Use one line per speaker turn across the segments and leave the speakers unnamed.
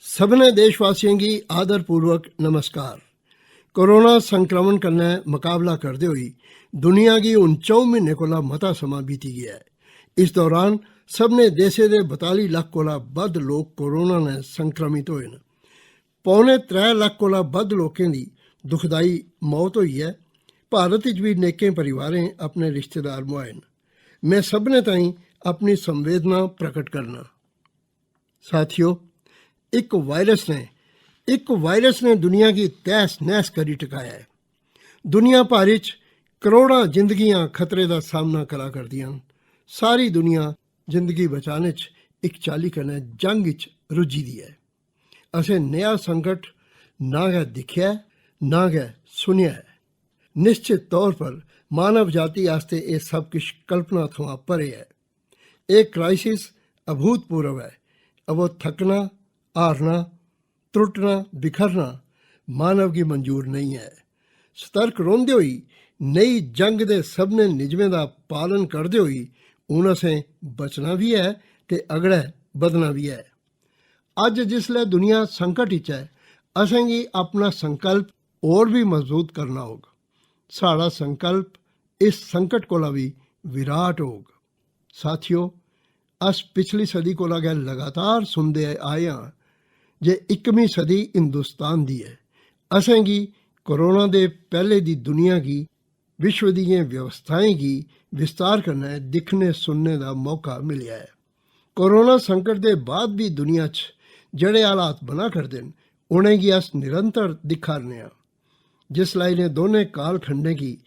सबने देशवासियों की आदरपूर्वक नमस्कार। कोरोना संक्रमण कन्नै मुकाबला करते हुए दुनिया की 49 महीने कोला मता समा बीती गया है। इस दौरान सबने देशे दे 42 लाख कोला वध लोग कोरोना ने संक्रमित होए न। पौने 3 लाख कोला वध लोकें दी दुखदाई मौत हुई है। भारत विच भी नेकें परिवारें अपने रिश्तेदार मुआए न। मैं सबने ताईं अपनी संवेदना प्रकट करना। साथियों, एक वायरस ने दुनिया की तहस नहस करी टकाया है। दुनिया भर च करोड़ां जिंदगियां खतरे का सामना करा करदियां। सारी दुनिया जिंदगी बचाने च एक चाली कन्नै जंग च रुज्झी दी है। असें नया संकट ना गै दिक्खेआ ना गै सुनेआ है। निश्चित तौर पर मानव जाति आस्ते यह सब किश कल्पना थमां परे है। एक क्राइसिस अभूतपूर्व है। अब थकना, हारना, त्रुटना, बिखरना मानव की मंजूर नहीं है। सतर्क रौंदे होई नई जंग दे सभनें निजमें का पालन करते हुए हूँ असें बचना भी है ते अगड़े बधना भी है। अज जिसलै दुनिया संकट च है, असेंगी अपना संकल्प होर भी मजबूत करना होग। साड़ा संकल्प इस संकट कोला भी विराट होग। साथियों, अस पिछली सदी कोला गै लगातार सुनते आए हाँ जे 21वीं सदी हिंदुस्तान दी है। असेंगी कोरोना दे पहले दी दुनिया की विश्व दियें व्यवस्थाएं की विस्तार कन्नै दिखने सुनने का मौका मिलया है। कोरोना संकट के बाद भी दुनिया च जेड़े हालात बना करदे न उनेंगी अस निरंतर दिक्खारने आं। जिसलै इनें दोनें कालखंडें गी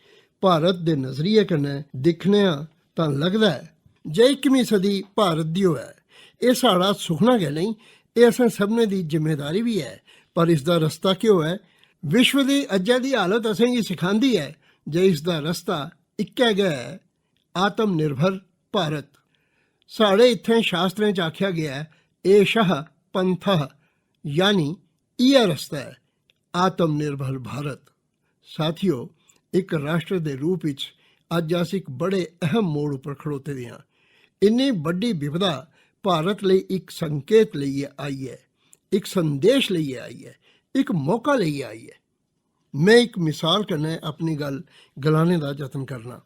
भारत दे नजरिए कन्नै दिक्खने आं तां लगदा है जे 21वीं सदी भारत दी होऐ। एह् साढ़ा सुखना गै नहीं, एह् असें सभनें दी जिम्मेदारी भी है। पर इसदा रस्ता केह् है? विश्व दी अज्जै दी हालत असेंगी सिखांदी है जे इसदा रस्ता इक्कै गै है, आत्म निर्भर भारत। साढ़े इत्थें शास्त्रें च आख्या गया है, एशः पंथः, यानी इयै रस्ता है, आत्म निर्भर भारत। साथियों, एक राष्ट्र के रूप में अज अस एक बड़े अहम मोड़ पर खड़ोते दे हाँ। इन्नी बड़ी विपदा भारत लिए एक संकेत लेइयै आई है, एक संदेश लेइयै आई है, एक मौका लेइयै आई है। मैं एक मिसाल कन्नै अपनी गल गलाने का यत्न करना।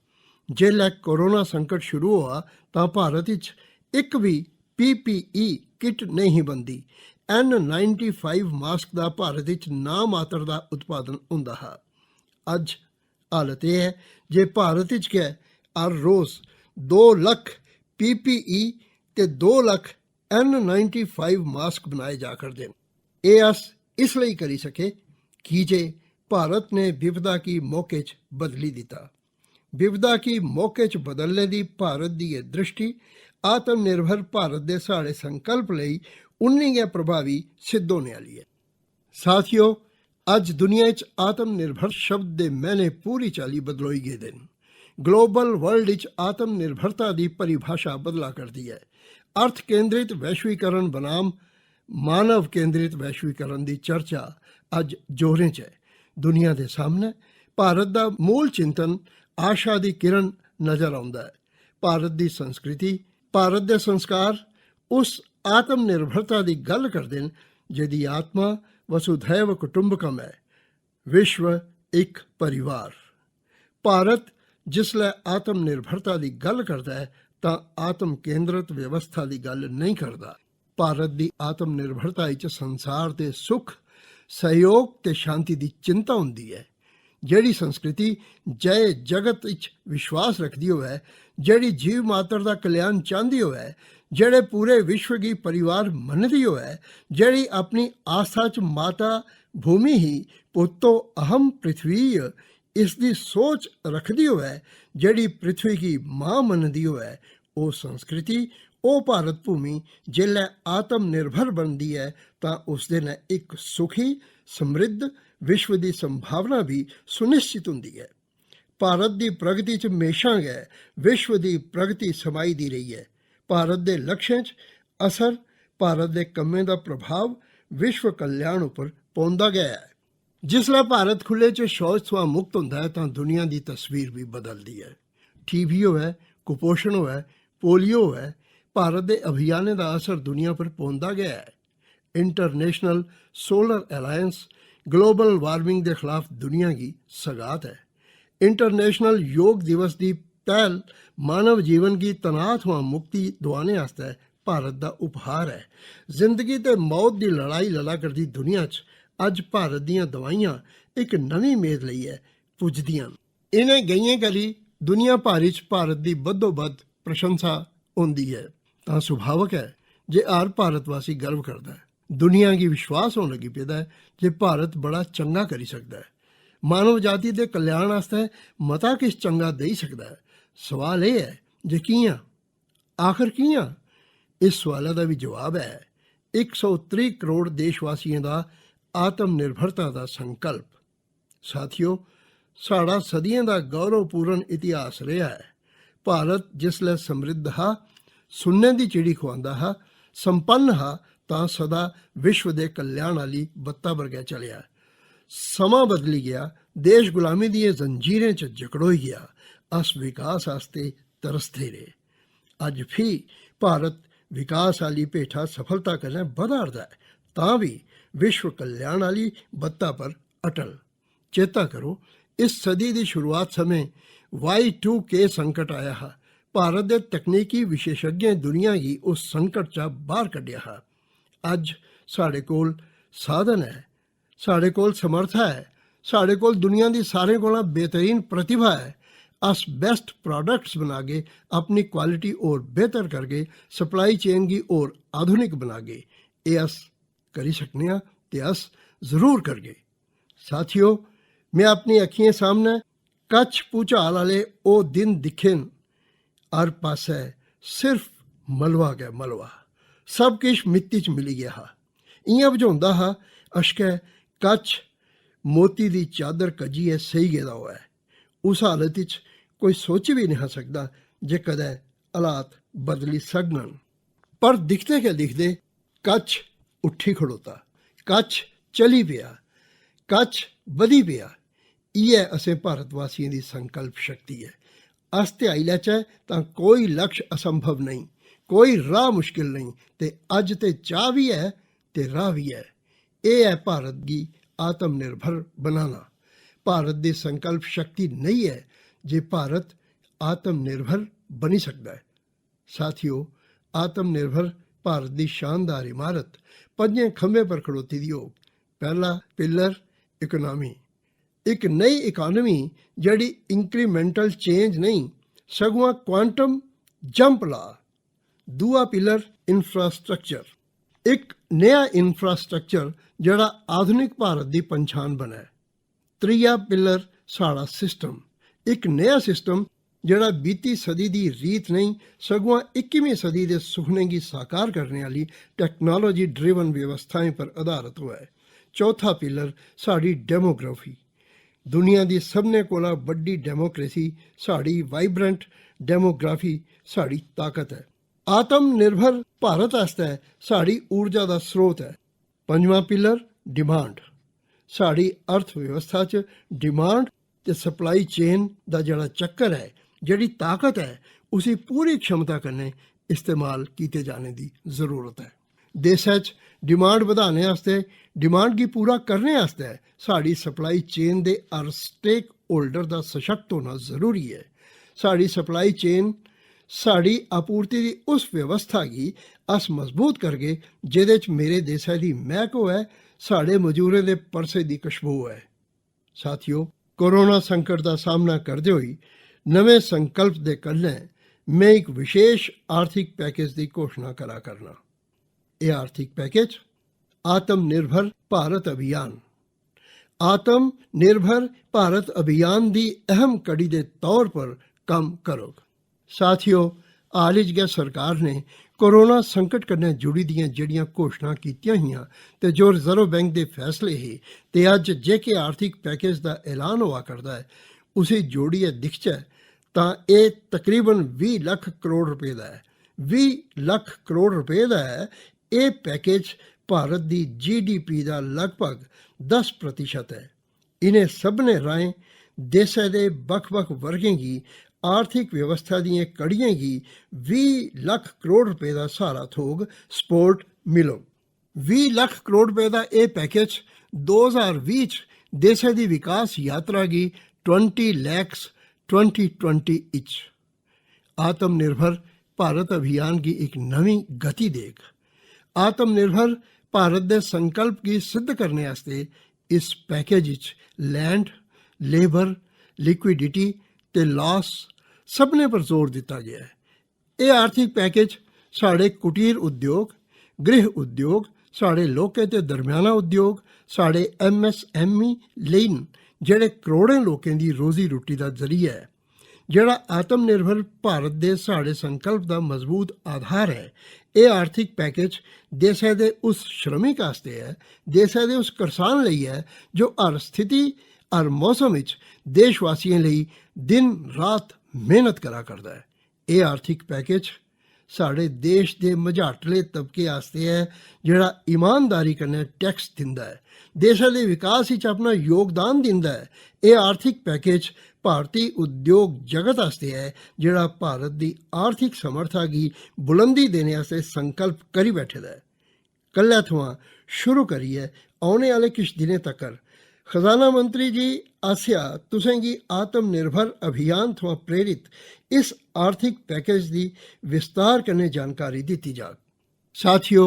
जेल्लै कोरोना संकट शुरू हुआ तां भारत विच एक भी PPE किट नहीं बनदी। N95 मास्क का भारत विच ना मात्र का उत्पादन हुंदा हा। अज हालत यह है जे भारत विच गै हर रोज़ 2 लख PPE ते 2 लख N95 मास्क बनाए जा करदे न। एह् अस इसलिए करी सके कि जे भारत ने विपदा की मौके च बदली दिता। विपदा की मौके च बदलने की भारत की यह दृष्टि आत्मनिर्भर भारत के साढ़े संकल्प लई उन्नी गै प्रभावी सिद्ध होने वाली है। साथियों, अज दुनिया च आत्मनिर्भर शब्द के मैंने पूरी चाली बदलोई गेदे न। ग्लोबल वर्ल्ड च आत्मनिर्भरता की परिभाषा बदला करती है। अर्थ केंद्रित वैश्वीकरण बनाम मानव केंद्रित वैश्वीकरण की चर्चा अज जोरें च है। दुनिया के सामने भारत का मूल चिंतन आशा की किरण नजर आता है। भारत की संस्कृति, भारत के संस्कार उस आत्मनिर्भरता की गल करते हैं जिहदी आत्मा वसुधैव कुटुंबकम है, विश्व एक परिवार। भारत जिसलै आत्मनिर्भरता की गल करता है तां आत्म केंद्रित व्यवस्था की गल नहीं करता। भारत की आत्मनिर्भरता च संसार के सुख, सहयोग ते शांति की चिंता होंदी है। ਜਿਹੜੀ संस्कृति जय जगत विच विश्वास रखती होवे, ਜਿਹੜੀ जीव मात्र का कल्याण चाहती होवे, ਜਿਹੜੇ पूरे विश्व की परिवार मनती होवे, ਜਿਹੜੀ अपनी आस्था च माता भूमि ही पुत्तो अहम पृथ्वी इसकी सोच रखती होवे, ਜਿਹੜੀ पृथ्वी की मां मनती होवे, वो संस्कृति, वो भारत भूमि जिसलै आत्मनिर्भर बनती है तां उस दिन एक सुखी समृद्ध विश्व की संभावना भी सुनिश्चित होंदी है। भारत की प्रगति च हमेशा गै विश्व की प्रगति समाई दी रही है। भारत के लक्ष्य च असर, भारत के कम्में का प्रभाव विश्व कल्याण उपर पौंदा गया है। जिसलै भारत खुले च शौच थमां मुक्त होंदा है तां दुनिया की तस्वीर भी बदलती है। TB होवे, कुपोषण होवे, पोलियो होवे, भारत के अभियानें का असर दुनिया पर पौंदा गया है। International solar alliance global warming के खिलाफ दुनिया की सगात है। इंटरनेशनल योग दिवस की पहल मानव जीवन की तनाव थमां मुक्ति दिवाने आस्तै भारत का उपहार है। जिंदगी ते मौत की लड़ाई लड़ा करती दुनिया च अज भारत दीयां दवाइयां एक नवीं मेद लई है पुजदियां। इन्हें गईएं करी दुनिया भर च भारत की बद्धोबद्ध प्रशंसा होंदी है, तां सुभावक है जे हर भारतवासी गर्व करता है। दुनिया की विश्वास होने लगी पेदा है जे भारत बड़ा चंगा करी सकता है। मानव जाति के कल्याण आस्तै मता किश चंगा देई सकता है। सवाल यह है जे कियां, आखिर कियां? इस सवाल का भी जवाब है 130 करोड़ देशवासियों का आत्म निर्भरता का संकल्प। साथियों, साड़ा सदियों का गौरवपूर्ण इतिहास रहा है। भारत जिसलै समृद्ध हा, सुनने की चिड़ी खुआंदा हा, संपन्न हा, तां सदा विश्व के कल्याण वाली बत्ता वरगा चलिया। समा बदली गया, देश गुलामी दी जंजीरें च जकड़ोई गया, अस विकास आस्ते तरसते रहे। अज भी भारत विकास वाली भेठा सफलता कन्नै बधारदा है, तां भी विश्व कल्याण वाली बत्ता पर अटल। चेता करो, इस सदी की शुरुआत समय Y2K संकट आया हा। भारत के तकनीकी विशेषज्ञें दुनिया की उस संकट चा बाहर कड्ढिया हा। अज साढ़े कोल साधन है, साढ़े कोल समर्था है, साढ़े कोल दुनिया की सारे कोला बेहतरीन प्रतिभा है। अस बेस्ट प्रोडक्ट्स बना के अपनी क्वालिटी और बेहतर करके सप्लाई चेन की और आधुनिक बना के ये अस करी सकने आ ते अस जरूर करगे। साथियों, मैं अपनी अखियों सामने कच्छ भूचाल वाले वो दिन दिखे न। हर पासे सिर्फ मलवा गया मलवा, सब किश मिट्टी च मिली गया हा। इयां बुझाउंदा हा अशकै कच्छ मोती दी चादर कज्जिए सही गेदा होआ है। उस हालत च कोई सोची भी नहीं सकता जे कदे हालात बदली सकन। पर दिखते के दिखते कच्छ उठी खड़ोता, कच्छ चली पिया, कच्छ बधी पिया। इयै असें भारतवासियों की संकल्प शक्ति है। अस ते आई लैचै तां कोई लक्ष्य असंभव नहीं, कोई राह मुश्किल नहीं, ते अज ते चाह भी है ते राह भी है। यह है भारत की आत्मनिर्भर बनाना। भारत की संकल्प शक्ति नहीं है जे भारत आत्मनिर्भर बनी सकता है। साथियों, आत्मनिर्भर भारत की शानदार इमारत पंजे खंभे पर खड़ोती दी हो। पहला पिलर इकोनॉमी, एक नई इकानमी जड़ी इंक्रीमेंटल चेंज नहीं सगुआ क्वांटम जंप ला। दूआ पिलर इंफ्रास्ट्रक्चर, एक नया इंफ्रास्ट्रक्चर जड़ा आधुनिक भारत की पहचान बना है। त्रीया पिलर साड़ा सिस्टम, एक नया सिस्टम जड़ा बीती सदी की रीत नहीं सगुआ 21वीं सदी के सुखने की साकार करने वाली टैक्नोलॉजी ड्रिवन व्यवस्थाएं पर आधारित हुआ है। चौथा पिलर साड़ी डेमोग्राफी, दुनिया की सबने कोला बड़ी democracy sari vibrant demography sari ताकत है। आत्मनिर्भर भारत आस्तै साड़ी ऊर्जा का स्रोत है। पंजवां पिलर डिमांड, साड़ी अर्थव्यवस्था च डिमांड ते सप्लाई चेन का जड़ा चक्कर है, जड़ी ताकत है, उसी पूरी क्षमता कन्नै इस्तेमाल किए जाने की जरूरत है। देशै च डिमांड बढ़ाने आस्ते, डिमांड की पूरा करने आस्ते साड़ी सप्लाई चेन दे हर स्टेक होल्डर का सशक्त होना जरूरी है। साड़ी सप्लाई चेन साड़ी आपूर्ति की उस व्यवस्था की अस मजबूत करगे जेदे च मेरे देशै की महक होऐ, साढ़े मजूरें दे परसे की खुशबू है। साथियों, कोरोना संकट का सामना करते हुए नवे संकल्प के कन्नै मैं एक विशेष आर्थिक पैकेज की घोषणा करा करना। यह आर्थिक पैकेज आत्मनिर्भर भारत अभियान, आत्मनिर्भर भारत अभियान की अहम कड़ी के तौर पर काम करोग। साथियों, हाल च गै सरकार ने कोरोना संकट कन्नै जुड़ी दियां जड़ियां घोषणा कीतियां हियां ते जो रिजर्व बैंक के फैसले हे ते अज जेके आर्थिक पैकेज का ऐलान होआ करदा है उसे जोड़िए दिखचै तां यह तकरीबन 20 लाख करोड़ रुपए का है। 20 लाख करोड़ रुपए का है। यह पैकेज भारत की GDP का लगभग 10% है। इन्हें सबने राएं देशै दे बक्ख-बक्ख वर्गें की आर्थिक व्यवस्था दियां कड़ियें गी 20 लाख करोड़ रुपए का सहारा थोग सपोर्ट मिलो। 20 ਲੱਖ ਕਰੋੜ ਰੁਪਏ ਦਾ ਇਹ ਪੈਕੇਜ 2020 ਚ ਦੇਸ਼ ਦੀ ਵਿਕਾਸ ਯਾਤਰਾ ਦੀ 20 lakhs 2020 ਵਿੱਚ आत्मनिर्भर भारत अभियान की एक नवी गति देख आत्मनिर्भर भारत के संकल्प की सिद्ध करने वास्ते इस package which land labour liquidity ते लॉस सबने पर जोर दिता गया है। ये आर्थिक पैकेज साढ़े कुटीर उद्योग गृह उद्योग साढ़े लोके ते दरम्याना उद्योग साढ़े MSME लेन जेड़े करोड़ों लोगों की रोजी रोटी का जरिया है ਜਿਹੜਾ ਆਤਮਨਿਰਭਰ ਭਾਰਤ ਦੇ ਸਾਡੇ ਸੰਕਲਪ ਦਾ ਮਜ਼ਬੂਤ ਆਧਾਰ ਹੈ। ਇਹ ਆਰਥਿਕ ਪੈਕੇਜ ਦੇਸ਼ ਦੇ ਉਸ ਸ਼੍ਰਮਿਕ ਵਾਸਤੇ ਹੈ, ਦੇਸ਼ ਦੇ ਉਸ ਕਿਸਾਨ ਲਈ ਹੈ ਜੋ ਹਰ ਸਥਿਤੀ ਹਰ ਮੌਸਮ ਵਿੱਚ ਦੇਸ਼ ਵਾਸੀਆਂ ਲਈ ਦਿਨ ਰਾਤ ਮਿਹਨਤ ਕਰਾ ਕਰਦਾ ਹੈ। ਇਹ ਆਰਥਿਕ ਪੈਕੇਜ ਸਾਡੇ ਦੇਸ਼ ਦੇ ਮਝਾਟਲੇ ਤਬਕੇ ਵਾਸਤੇ ਹੈ ਜਿਹੜਾ ਇਮਾਨਦਾਰੀ ਕਰਨਾ ਟੈਕਸ ਦਿੰਦਾ ਹੈ, ਦੇਸ਼ ਦੇ ਵਿਕਾਸ ਵਿੱਚ ਆਪਣਾ ਯੋਗਦਾਨ ਦਿੰਦਾ ਹੈ। ਇਹ ਆਰਥਿਕ ਪੈਕੇਜ ਭਾਰਤੀ ਉਦਯੋਗ ਜਗਤ ਵਾਸਤੇ ਹੈ ਜਿਹੜਾ ਭਾਰਤ ਦੀ ਆਰਥਿਕ ਸਮਰੱਥਾ ਦੀ ਬੁਲੰਦੀ ਦੇਣੇ ਵਾਸਤੇ ਸੰਕਲਪ ਕਰੀ ਬੈਠੇਦਾ ਹੈ। ਕੱਲ੍ਹ ਥਵਾਂ ਸ਼ੁਰੂ ਕਰੀਏ ਆਉਣੇ ਵਾਲੇ ਕੁਝ ਦਿਨਾਂ ਤੱਕ खजाना मंत्री जी आसिया तुसेंगी आत्मनिर्भर अभियान थमां प्रेरित इस आर्थिक पैकेज की विस्तार करने जानकारी दी जाए। साथियों,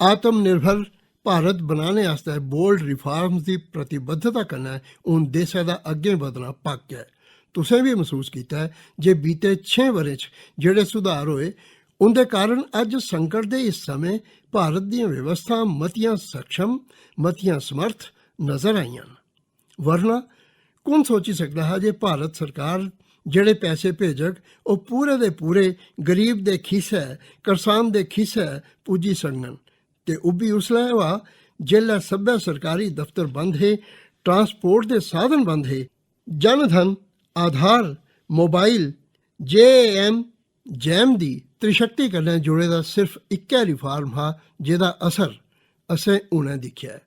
आत्मनिर्भर भारत बनाने वास्ते बोल्ड रिफॉर्म्स की प्रतिबद्धता करना उन देशों का अगे बढ़ना पक्का है। तुसें भी महसूस किया है जे बीते 6 वरे जेड़े सुधार होए उनके कारण अज संकट के इस समय भारत दी व्यवस्था मतियां सक्षम मतियां समर्थ नज़र आईयां। वरना कौन सोची सकता है जे भारत सरकार ਜਿਹੜੇ ਪੈਸੇ ਭੇਜਕ ਉਹ ਪੂਰੇ ਦੇ ਪੂਰੇ ਗਰੀਬ ਦੇ ਖੀਸੇ ਕਿਸਾਨ ਦੇ ਖੀਸੇ ਪੁੱਜੀ ਸਕਣ ਤੇ ਉਹ ਵੀ ਉਸ ਲਈ ਵਾ ਜਿਲ੍ਹਾ ਸਭੇ ਸਰਕਾਰੀ ਦਫ਼ਤਰ ਬੰਦ ਹੈ, ਟਰਾਂਸਪੋਰਟ ਦੇ ਸਾਧਨ ਬੰਦ ਹੈ। ਜਨ ਧਨ ਆਧਾਰ मोबाइल JAM ਦੀ ਤ੍ਰਿਸ਼ਕਤੀ ਕਰਨੇ ਜੁੜੇ ਦਾ ਸਿਰਫ ਇੱਕ ਰਿਫਾਰਮ ਹੈ ਜਿਹਦਾ ਅਸਰ ਅਸੇ ਉਹਨੇ ਦਿਖਿਆ।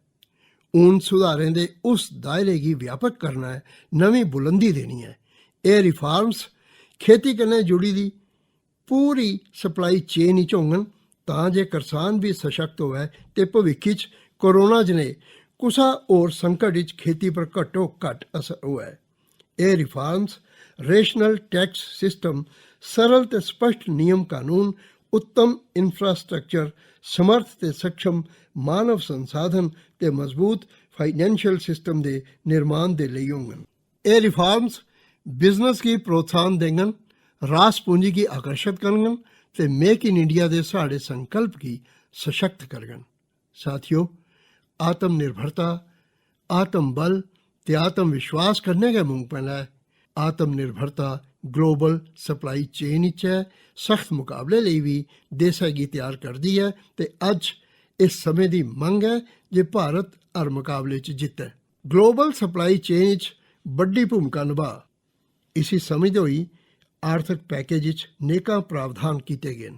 उन सुधारें दे उस दायरे की व्यापक करना है, नवी बुलंदी देनी है। ये रिफॉर्म्स खेती करने जुड़ी दी पूरी सप्लाई चेन ही होंगन तां जे किसान भी सशक्त होवे ते भविक्ख च कोरोना जने कुसा और संकट च खेती पर घट्टो घट्ट असर होवे। ये रिफॉर्म्स रेशनल टैक्स सिस्टम, सरल ते स्पष्ट नियम कानून, उत्तम इंफ्रास्ट्रक्चर, समर्थ ते सक्षम मानव संसाधन ते मजबूत फाइनेंशियल सिस्टम के निर्माण के लिए होंगे। ये रिफॉर्म्स बिजनेस की प्रोत्साहन देंगे, रास पूंजी की आकर्षित करेंगे ते मेक इन इंडिया के साढ़े संकल्प की सशक्त करेंगे। साथियों, आत्मनिर्भरता आत्मबल ते आत्मविश्वास करने के मूंग पैना है। आत्मनिर्भरता ग्लोबल सप्लाई चेन है, सख्त मुकाबले लिए भी देशा की तैयार कर दी है ते अज इस समय की मंग है जे भारत हर मुकाबले च जिते। ग्लोबल सप्लाई चेन च बड़ी भूमिका निभा इसी समझते हुई आर्थिक पैकेज च नेकां प्रावधान किए गए।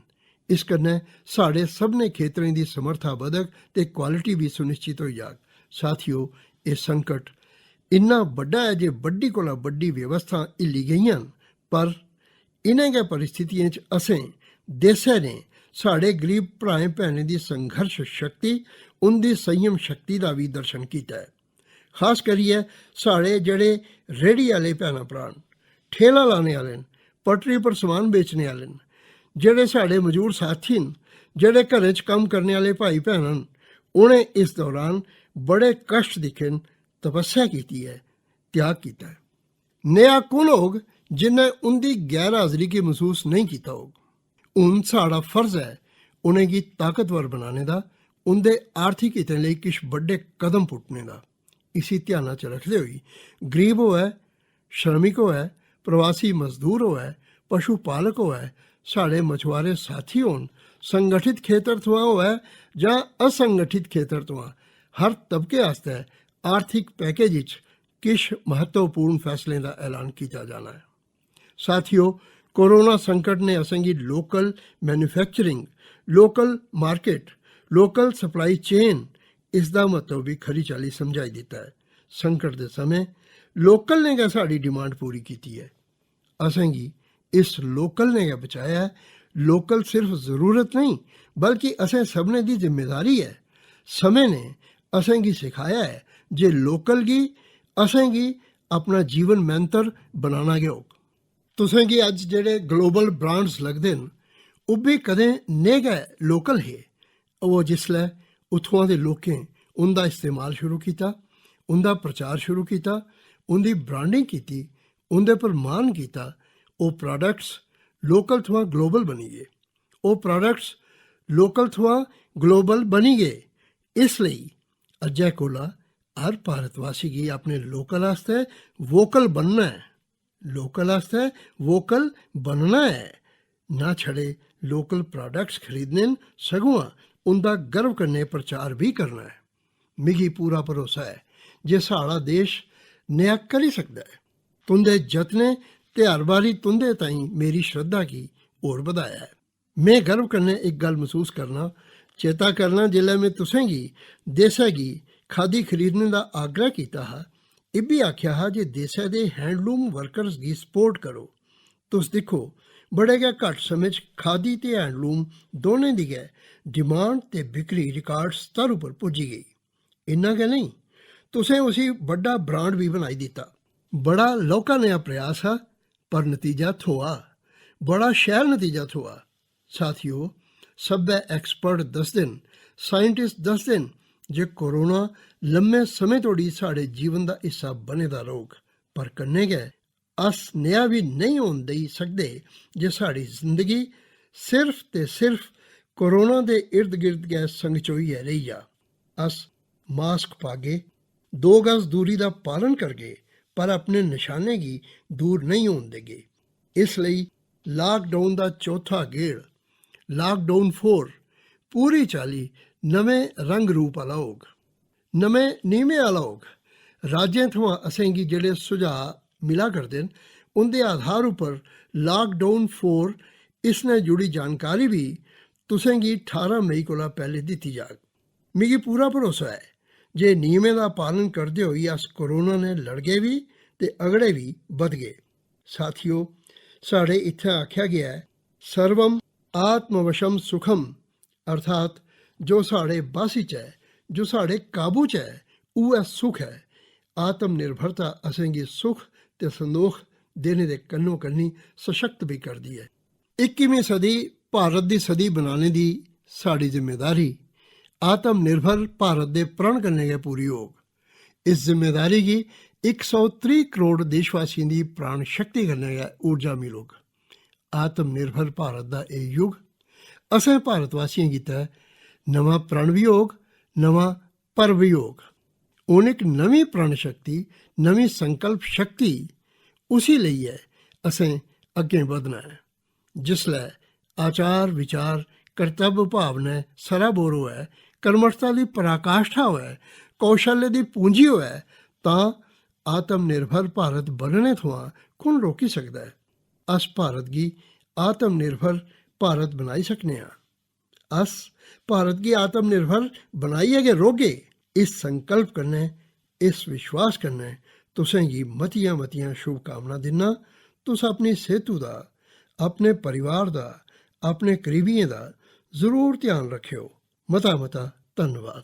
इस कन्नै साढ़े सबने खेतरें की समर्था बधक ते क्वालिटी भी सुनिश्चित हो जाग। साथियों, ये संकट इन्ना बड़ा है जे बड़ी कोला बड़ी व्यवस्था हिली गई, पर इन्हें गै परिस्थितियों च असें देशै ने साढ़े गरीब भराएं भैनें की संघर्ष शक्ति, उनकी संयम शक्ति का भी दर्शन किया है। खास करिए साढ़े जड़े रेहड़ी वाले भैन भरा, ठेला लाने वाले, पटरी पर समान बेचने वाले, जेड़े साढ़े मजूर साथी न, जेड़े घरें च कम करने वाले भाई भैन, उन्हें इस दौरान बड़े कष्ट दिखे, तपस्या की है, त्याग किया है। नया कुल होग जिन्हें उनकी गैर हाजिरी की महसूस नहीं किया होग। उन साड़ा फर्ज है उन्हें की ताकतवर बनाने का, उनके आर्थिक हितों लिए कुछ बड़े कदम पुट्टने का। इसी ध्यान च रखते हुए गरीब होए, श्रमिक होए, प्रवासी मजदूर होए, पशु पालक होए, साढ़े मछुआरे साथी होन, संगठित खेतर थमां होए जां असंगठित खेतर थमां, हर तबके आस्ते आर्थिक पैकेज च किश महत्वपूर्ण फैसलों का ऐलान किया जाना है। साथियों, कोरोना संकट ने असेंगी local manufacturing, local market, local supply chain इसका महत्व भी खरी चाली समझाई दिता है। संकट के समय लोकल ने गै साड़ी डिमांड पूरी की है। असेंगी इस लोकल ने गै बचाया है। लोकल सिर्फ ज़रूरत नहीं बल्कि असें सबने दी जिम्मेदारी है। समय ने असेंगी सिखाया है जे लोकल गी असेंगी अपना जीवन मैंतर बनाना गै होग। तुसेंगी अज्ज जेह्ड़े ग्लोबल ब्रांड्स लगदे न ओह् बी कदें नेह् गै लोकल हे। ओह् जिसलै उत्थुआं दे लोकें उंदा इस्तेमाल शुरू कीता, उंदा प्रचार शुरू कीता, उंदी ब्रांडिंग कीती, उंदे पर मान कीता, ओह् प्रोडक्ट्स लोकल थमां ग्लोबल बनी गे। ओह् प्रोडक्ट्स लोकल थमां ग्लोबल बनी गे। इसलेई अज्जै कोला हर भारतवासी गी अपने लोकल आस्तै वोकल बनना है। लोकल आस्तै वोकल बनना है, ना छड़े लोकल प्रोडक्ट्स खरीदने न सगुआं उंदा गर्व कन्नै प्रचार भी करना है। मिगी पूरा भरोसा है जे साढ़ा देश नेहा करी सकदा है। तुंदे जतनें ते हर बारी तुंदे ताईं मेरी श्रद्धा गी होर बधाया है। में गर्व कन्नै इक गल्ल महसूस करना, चेता करना जेल्लै में तुसेंगी देसै गी खादी खरीदने दा आग्रह कीता हा, इब्बी आखेआ हा जे देसै दे हैंडलूम वर्कर्स गी सपोर्ट करो। तुस दिक्खो बड़े गै घट्ट समें च खादी ते हैंडलूम दोनें दी गै डिमांड ते बिक्री रिकार्ड स्तर उप्पर पुज्जी गेई। इन्ना गै नहीं, तुसें उसी बड्डा ब्रांड भी बनाई दित्ता। बड़ा लौह्का नेहा प्रयास हा, पर नतीजा थ्होआ, बड़ा शैल नतीजा थ्होआ। साथियो, सब्भै एक्सपर्ट दसदे न, साइंटिस्ट दसदे न जे कोरोना लम्मे समें धोड़ी साढ़े जीवन दा हिस्सा बने दा रौह्ग, पर कन्नै गै अस नेहा बी नेईं होन देई सकदे जे साढ़ी जिंदगी सिर्फ ते सिर्फ कोरोना दे इर्द गिर्द गै संगचोइयै रेही जा। अस मास्क पागे, 2 गज दूरी दा पालन करगे, पर अपने निशाने गी दूर नहीं होन देगे। इसलेई लाकडाउन दा चौथा गेड़, लाकडाउन 4, पूरी चाली नमें रंग रूप आह्ला होग, नमें नीमे आह्ला होग। राज्यें थमां असेंगी जेह्ड़े सुझाऽ मिला करदे न, उंदे आधार उप्पर लाकडाउन 4 इसने जुड़ी जानकारी भी तुसेंगी 18 मई कोला पैह्लें दित्ती जाग। मिगी पूरा भरोसा है जे नियमें दा पालन करदे होई अस कोरोना ने लड़गे बी ते अगड़े बी बधगे। साथियो, साढ़े इत्थै आखेआ गेआ है, सर्वम आत्मवशम सुखम, अर्थात जो साढ़े बस च है, जो साढ़े काबू च है, उ'ऐ सुख है। आत्म निर्भरता असेंगी सुख ते संदोख देने दे कन्नो कन्नी सशक्त भी करदी है। 21वीं सदी भारत दी सदी बनाने दी साड़ी जिम्मेदारी आत्म निर्भर भारत दे प्रण कन्नै गै पूरी होग। इस जिम्मेदारी गी 130 करोड़ देशवासियों की प्राण शक्ति कन्नै गै ऊर्जा मिलग। आत्म निर्भर भारत दा एह् युग असें भारतवासियों गितै नवां प्रण भी होग, नवां पर्व भी होग। हून इक नवीं प्रण शक्ति, नवीं संकल्प शक्ति उसी लेइयै असें अग्गें बधना है। जिसलै आचार विचार कर्तव्य भावना सराबोर होऐ, कर्मठता दी पराकाष्ठा होऐ, कौशल्य दी पूंजी होऐ, तां आत्म निर्भर भारत बनने थमां कु'न रोकी सकदा है। अस भारत गी आत्म निर्भर भारत बनाई सकने आं। अस भारत गी आत्म निर्भर बनाइयै गै रौह्गे। इस संकल्प कन्नै, इस विश्वास कन्नै तुसेंगी मतियां मतियां शुभकामनां दिन्ना। तुस अपनी सेह्तू दा, अपने परिवार दा, अपने करीबियें दा जरूर ध्यान रखेओ। मता मता धन्नवाद।